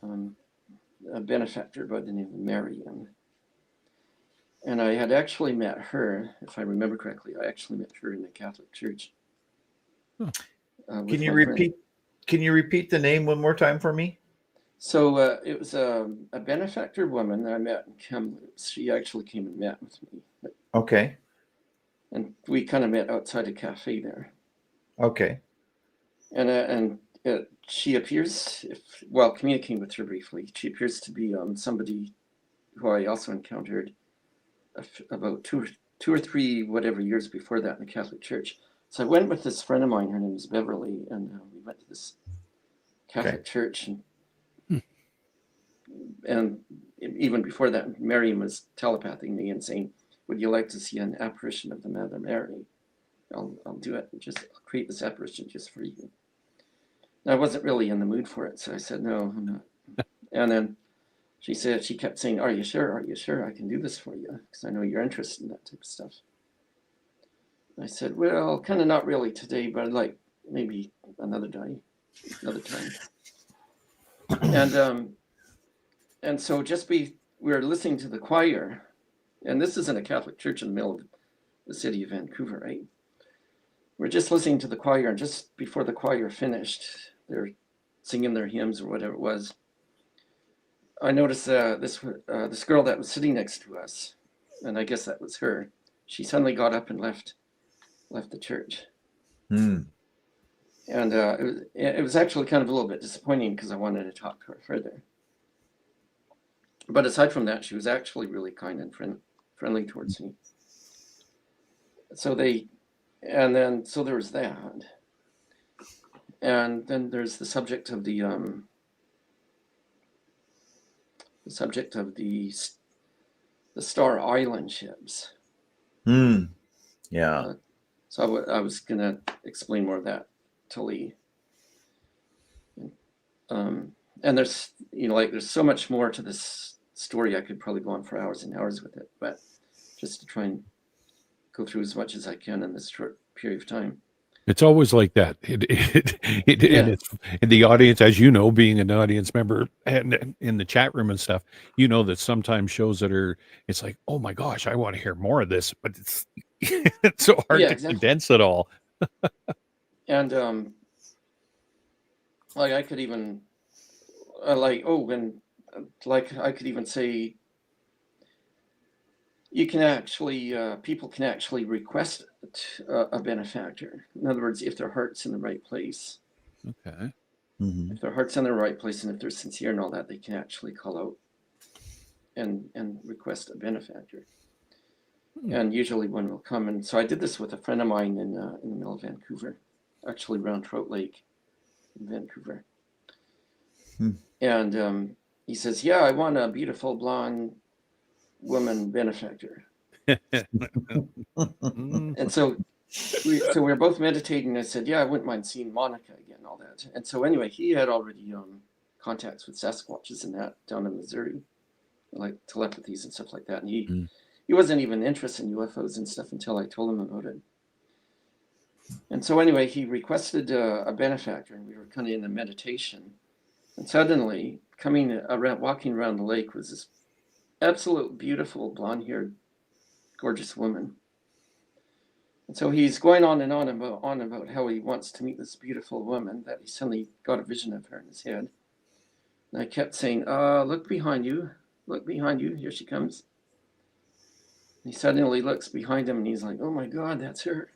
a benefactor by the name of Marion. And I had actually met her, if I remember correctly, I actually met her in the Catholic Church. Can you repeat the name one more time for me? So it was a benefactor woman that I met in Kamloops. She actually came and met with me. Okay. And we kind of met outside a cafe there. Okay. And she appears, communicating with her briefly, she appears to be somebody who I also encountered about two or three whatever years before that in the Catholic Church. So I went with this friend of mine. Her name is Beverly, and we went to this Catholic church. And even before that, Mary was telepathing me and saying, "Would you like to see an apparition of the Mother Mary? I'll do it. I'll create this apparition just for you." And I wasn't really in the mood for it, so I said, "No, I'm not." And then she kept saying, "Are you sure? Are you sure I can do this for you? Because I know you're interested in that type of stuff." And I said, "Well, kind of not really today, but like maybe another time." And so we were listening to the choir, and this is in a Catholic church in the middle of the city of Vancouver, right? We're just listening to the choir, and just before the choir finished, they're singing their hymns or whatever it was. I noticed this girl that was sitting next to us, and I guess that was her. She suddenly got up and left the church. And it was actually kind of a little bit disappointing because I wanted to talk to her further. But aside from that, she was actually really kind and friendly towards me. So there was that. And then there's the subject of the Star Island ships. Yeah. So I was going to explain more of that to Lee. And there's so much more to this story. I could probably go on for hours and hours with it, but just to try and go through as much as I can in this short period of time. It's always like that. And it's in the audience, as you know, being an audience member and in the chat room and stuff, you know that sometimes shows it's like, oh my gosh, I want to hear more of this, but it's it's so hard to condense it all. And I could even I could even say you can actually people can actually request a benefactor. In other words, if their heart's in the right place. Okay. Mm-hmm. If their heart's in the right place and if they're sincere and all that, they can actually call out and request a benefactor. And usually one will come. And so I did this with a friend of mine in the middle of Vancouver, actually around Trout Lake in Vancouver. And he says, "Yeah, I want a beautiful blonde woman benefactor." And so we were both meditating. I said, "Yeah, I wouldn't mind seeing Monica again," all that. And so anyway, he had already contacts with Sasquatches and that down in Missouri, like telepathies and stuff like that. And he wasn't even interested in UFOs and stuff until I told him about it. And so anyway, he requested a benefactor, and we were kind of in a meditation. And suddenly, walking around the lake was this absolute beautiful blonde-haired, gorgeous woman. And so he's going on and on about how he wants to meet this beautiful woman, that he suddenly got a vision of her in his head. And I kept saying, "Look behind you, here she comes." And he suddenly looks behind him and he's like, "Oh my God, that's her."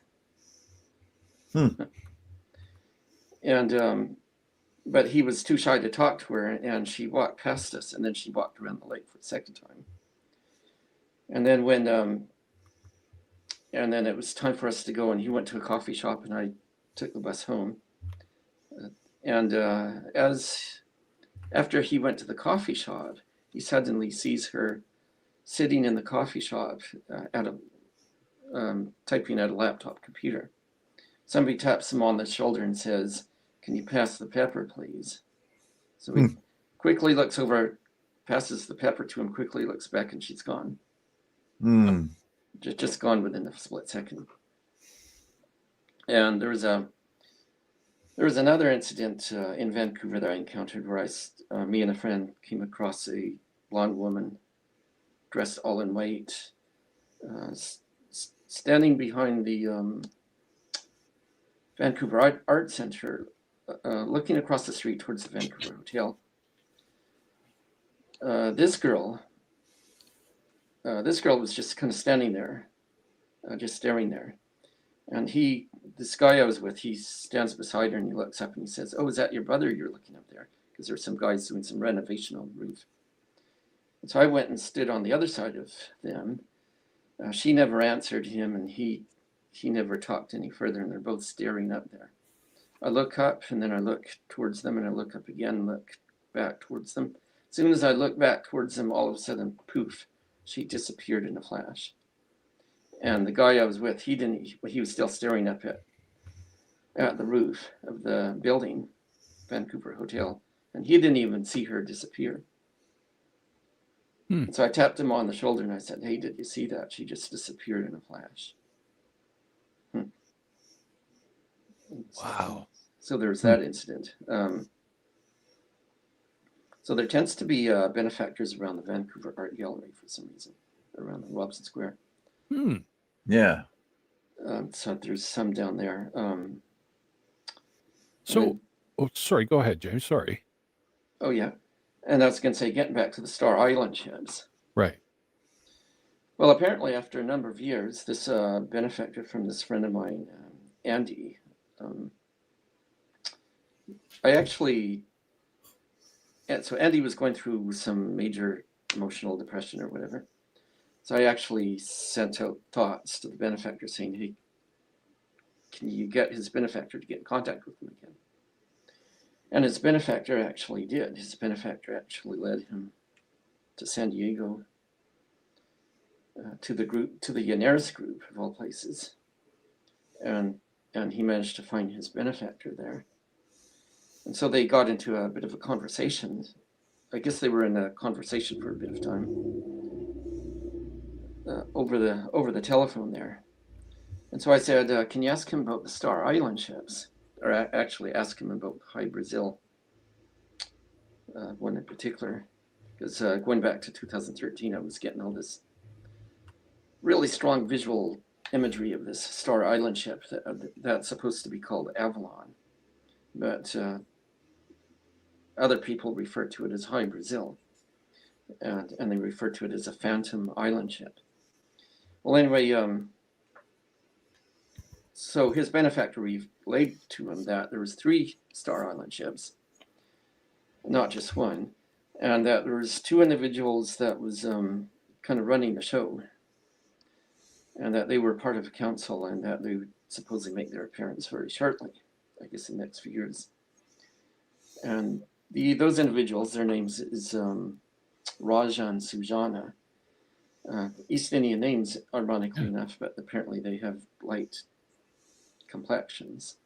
And but he was too shy to talk to her, and she walked past us, and then she walked around the lake for the second time. And then and then it was time for us to go, and he went to a coffee shop, and I took the bus home. And after he went to the coffee shop, he suddenly sees her sitting in the coffee shop typing at a laptop computer. Somebody taps him on the shoulder and says, "Can you pass the pepper, please?" So he quickly looks over, passes the pepper to him, quickly looks back, and she's gone. Just gone within a split second. And there was another incident in Vancouver that I encountered where me and a friend came across a blonde woman dressed all in white, standing behind the Vancouver Art Center, looking across the street towards the Vancouver Hotel. This girl was just kind of standing there, just staring there. And this guy I was with, he stands beside her and he looks up and he says, "Oh, is that your brother you're looking up there?" Because there's some guys doing some renovation on the roof. And so I went and stood on the other side of them. She never answered him, and he never talked any further, and they're both staring up there. I look up, and then I look towards them, and I look up again, and look back towards them. As soon as I look back towards them, all of a sudden, poof, she disappeared in a flash. And the guy I was with, he was still staring up at the roof of the building, Vancouver Hotel, and he didn't even see her disappear. So I tapped him on the shoulder and I said, "Hey, did you see that? She just disappeared in a flash." Wow. So there was that incident. So there tends to be benefactors around the Vancouver Art Gallery for some reason, around the Robson Square. Yeah. So there's some down there. Sorry, go ahead, James. Sorry. Oh, yeah. And I was going to say, getting back to the Star Island ships. Right. Well, apparently after a number of years, this benefactor from this friend of mine, Andy, so Andy was going through some major emotional depression or whatever. So I actually sent out thoughts to the benefactor saying, "Hey, can you get his benefactor to get in contact with him again?" And his benefactor actually did. His benefactor actually led him to San Diego, to the Yaners group of all places, and he managed to find his benefactor there. And so they got into a bit of a conversation. I guess they were in a conversation for a bit of time over the telephone there. And so I said, "Can you ask him about the Star Island ships?" Or actually ask him about High Brazil, one in particular, because going back to 2013, I was getting all this really strong visual imagery of this Star Island ship that's supposed to be called Avalon, but other people refer to it as High Brazil, and they refer to it as a Phantom Island ship. Well, anyway, so his benefactor relayed to him that there was 3 Star Island ships, not just one, and that there was 2 individuals that was kind of running the show, and that they were part of a council, and that they would supposedly make their appearance very shortly, I guess in the next few years. And those individuals, their names is Raja and Sujana. East Indian names, ironically enough, but apparently they have light complexions.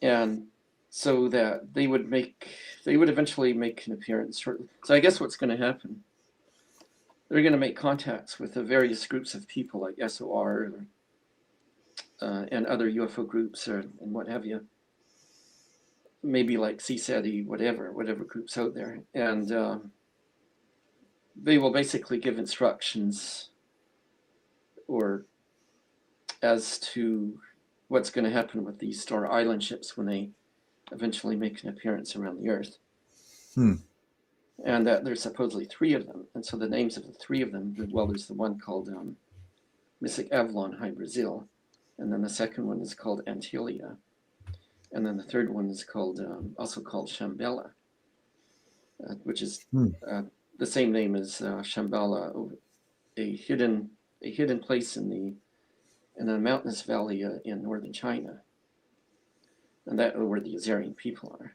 And so that they would eventually make an appearance shortly. So I guess what's going to happen, they're going to make contacts with the various groups of people like SOR and other UFO groups and what have you. Maybe like CSETI, whatever groups out there. And they will basically give instructions or as to what's going to happen with these Star Island ships when they eventually make an appearance around the Earth. And that there's supposedly 3 of them. And so the names of the 3 of them, well, there's the one called Mystic Avalon High Brazil, and then the second one is called Antilia, and then the third one is called also called Shambhala, which is the same name as Shambhala, a hidden place in a mountainous valley in northern China. and that where the Azarian people are.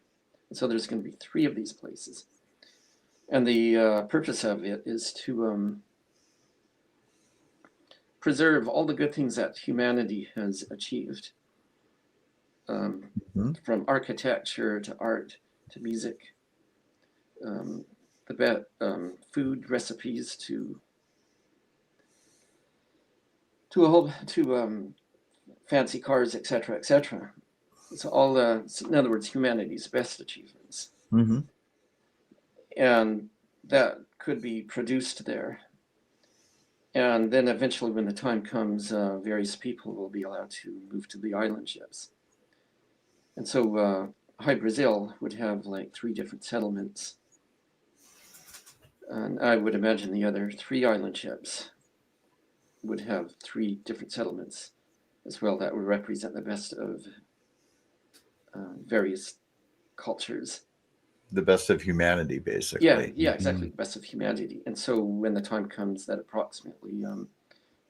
And so there's going to be 3 of these places. And the purpose of it is to preserve all the good things that humanity has achieved, from architecture to art to music, food recipes to fancy cars, etc., etc. So all in other words, humanity's best achievements, and that could be produced there. And then eventually, when the time comes, various people will be allowed to move to the island ships. And so High Brazil would have like 3 different settlements. And I would imagine the other 3 island ships would have 3 different settlements as well that would represent the best of various cultures. The best of humanity, basically. Yeah, exactly. The best of humanity. And so when the time comes that approximately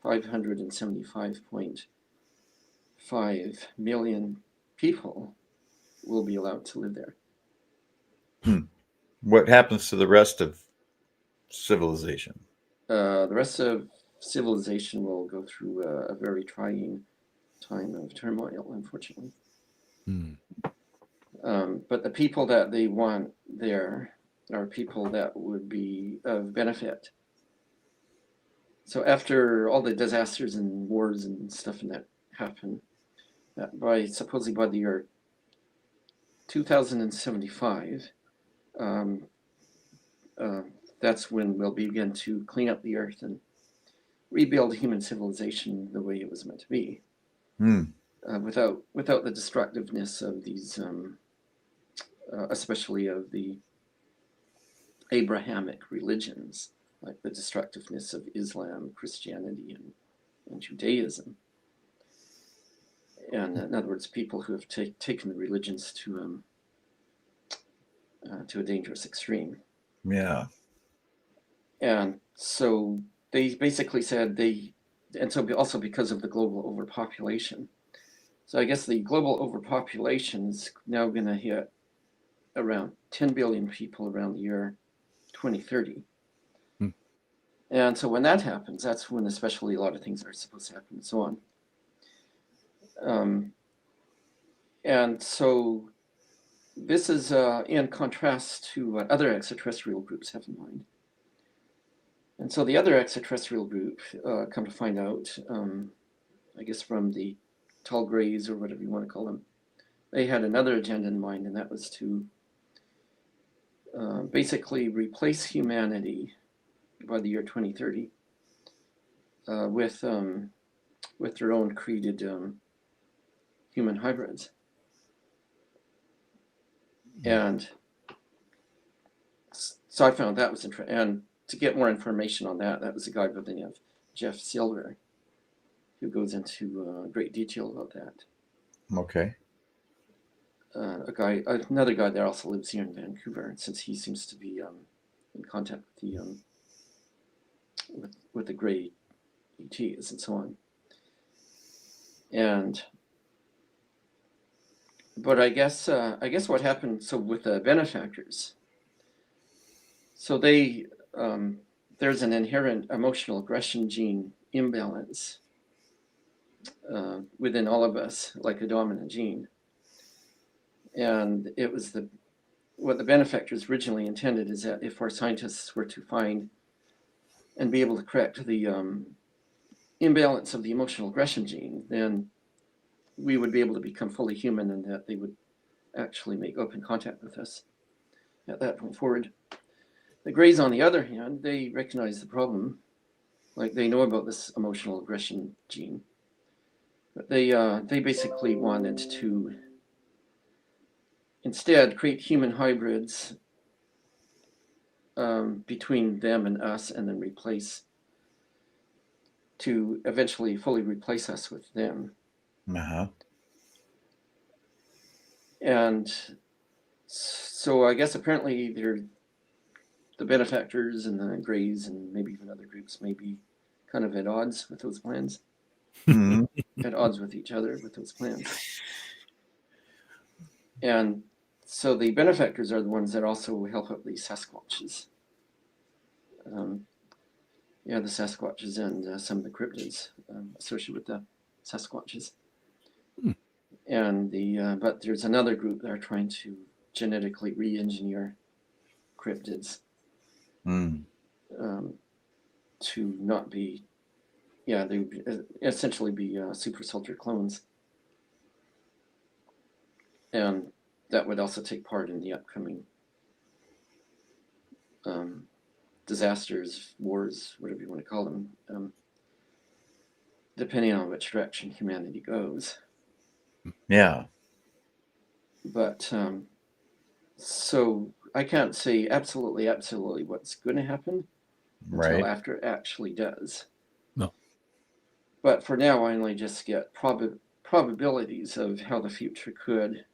575.5 million people will be allowed to live there. What happens to the rest of civilization? The rest of civilization will go through a very trying time of turmoil, unfortunately. But the people that they want there are people that would be of benefit. So after all the disasters and wars and stuff and that happen, supposedly by the year 2075, that's when we'll begin to clean up the earth and rebuild human civilization the way it was meant to be, without the destructiveness of these, especially of the Abrahamic religions, like the destructiveness of Islam, Christianity, and Judaism. And in other words, people who have taken the religions to a dangerous extreme. Yeah. And so they basically said and so also because of the global overpopulation. So I guess the global overpopulation is now going to hit around 10 billion people around the year 2030. And so when that happens, that's when especially a lot of things are supposed to happen and so on. And so this is in contrast to what other extraterrestrial groups have in mind. And so the other extraterrestrial group, come to find out, I guess from the tall grays or whatever you want to call them, they had another agenda in mind, and that was to basically replace humanity by the year 2030 with their own created human hybrids. And so I found that was interesting. And to get more information on that, that was a guy by the name of Jeff Silver, who goes into great detail about that. Okay. Another guy that also lives here in Vancouver, since he seems to be in contact with with the gray ETs and so on. But I guess what happened, so with the benefactors, so they there's an inherent emotional aggression gene imbalance within all of us, like a dominant gene. And it was what the benefactors originally intended is that if our scientists were to find and be able to correct the imbalance of the emotional aggression gene, then we would be able to become fully human, and that they would actually make open contact with us at that point forward. The Greys, on the other hand, they recognize the problem. Like, they know about this emotional aggression gene, but they basically wanted to instead create human hybrids between them and us, and then eventually fully replace us with them. And so I guess apparently the benefactors and the Greys and maybe even other groups may be kind of at odds with those plans. At odds with each other with those plans. And so the benefactors are the ones that also help out the Sasquatches. The Sasquatches and some of the cryptids associated with the Sasquatches. And but there's another group that are trying to genetically re-engineer cryptids to not be, they would essentially be super soldier clones. And that would also take part in the upcoming disasters, wars, whatever you want to call them, depending on which direction humanity goes. Yeah. But so I can't say absolutely what's going to happen until after it actually does. No. But for now, I only just get probabilities of how the future could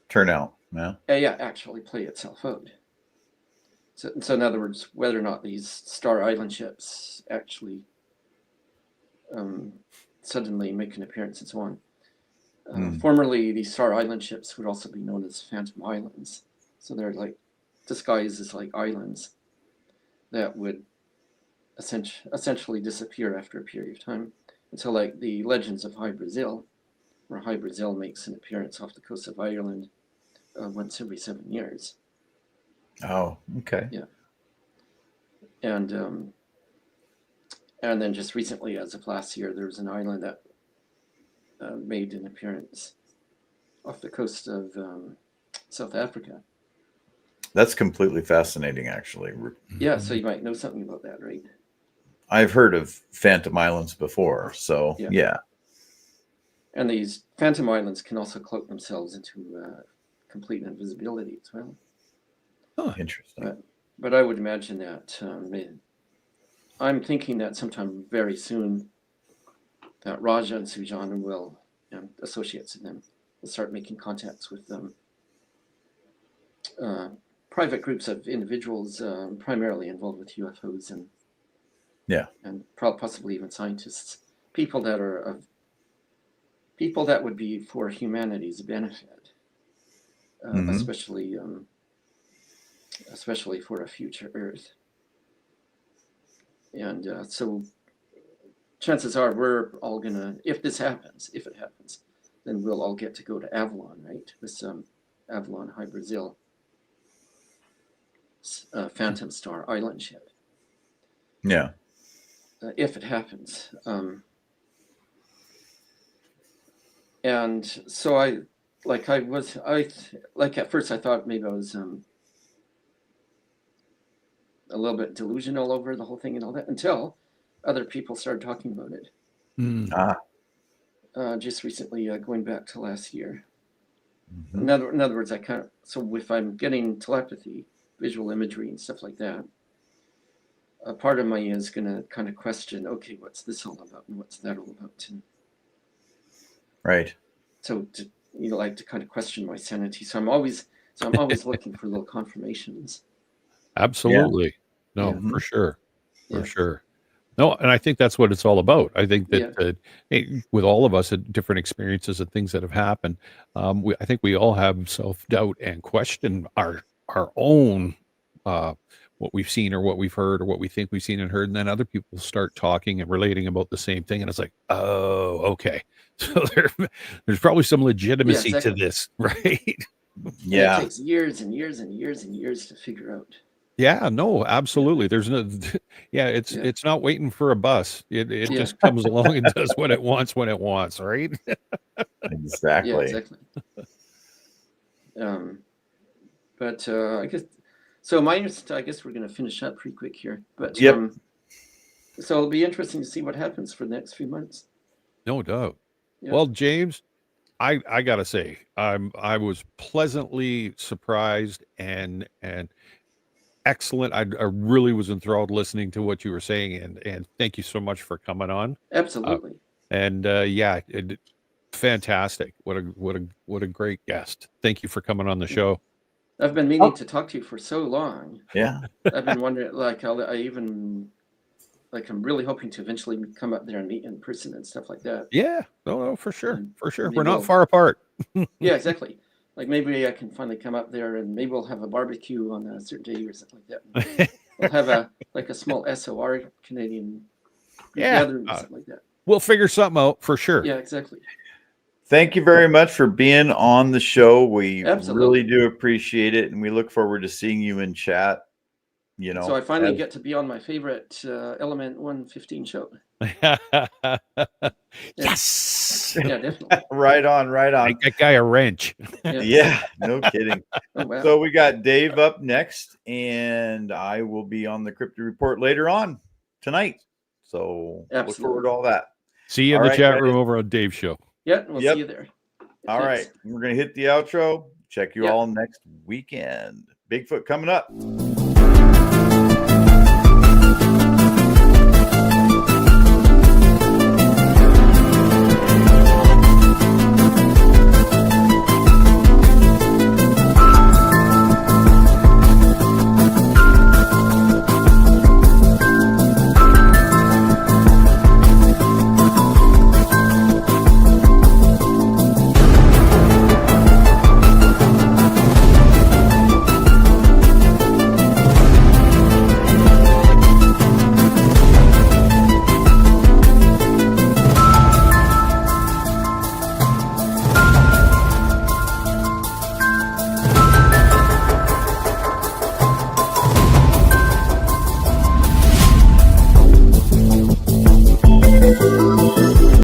turn out. Actually play itself out. So in other words, whether or not these star island ships actually suddenly make an appearance and so on. Formerly, these star island ships would also be known as phantom islands. So they're like disguised as like islands that would essentially disappear after a period of time. Until like the Legends of High Brazil, where High Brazil makes an appearance off the coast of Ireland once every 7 years. Oh, okay. Yeah. And then just recently, as of last year, there was an island that made an appearance off the coast of South Africa. That's completely fascinating, actually. Yeah, so you might know something about that, right? I've heard of Phantom Islands before, so yeah. And these Phantom Islands can also cloak themselves into complete invisibility as well. Oh, interesting. But I would imagine that I'm thinking that sometime very soon that Raja and Sujana will, and associates of them, will start making contacts with private groups of individuals primarily involved with UFOs and possibly even scientists, people that would be for humanity's benefit, especially for a future Earth. And so chances are we're all gonna, if it happens, then we'll all get to go to Avalon, right? With Avalon High Brazil Phantom Star Island ship. Yeah. If it happens. And so at first I thought maybe I was a little bit delusional over the whole thing and all that, until other people started talking about it. Just recently, going back to last year. In other words, so if I'm getting telepathy, visual imagery and stuff like that, a part of me is going to kind of question, okay, what's this all about and what's that all about? Right. So to kind of question my sanity. So I'm always looking for little confirmations. Absolutely. Yeah. No, for sure. For sure. No, and I think that's what it's all about. I think that with all of us at different experiences and things that have happened, I think we all have self-doubt and question our own what we've seen or what we've heard or what we think we've seen and heard, and then other people start talking and relating about the same thing, and it's like, oh, okay, so there's probably some legitimacy to this, right? Yeah, it takes years and years and years and years to figure out. Yeah, no, absolutely. There's no, it's not waiting for a bus. It just comes along and does what it wants when it wants, right? Exactly. Yeah, exactly. But I guess so. I guess we're going to finish up pretty quick here. But so it'll be interesting to see what happens for the next few months. No doubt. Yeah. Well, James, I gotta say, I was pleasantly surprised and excellent. I really was enthralled listening to what you were saying, and thank you so much for coming on. Absolutely. Fantastic. What a great guest. Thank you for coming on the show. I've been meaning to talk to you for so long. Yeah. I've been wondering, I'm really hoping to eventually come up there and meet in person and stuff like that. Yeah. No, for sure. For sure. We're not far apart. Yeah, exactly. like maybe I can finally come up there and maybe we'll have a barbecue on a certain day or something like that. We'll have a small SOR Canadian gathering or something like that. We'll figure something out for sure. Yeah, exactly. Thank you very much for being on the show. We Absolutely. really do appreciate it, and we look forward to seeing you in chat. You know, So I finally get to be on my favorite Element 115 show. Yes. Yeah, definitely. right on. Make that guy a wrench. Yeah, no kidding. Oh, wow. So we got Dave up next, and I will be on the Cryptid Report later on tonight. So look forward to all that. See you in the chat room over on Dave's show. Yeah, we'll see you there. All right. We're going to hit the outro. Check you all next weekend. Bigfoot coming up.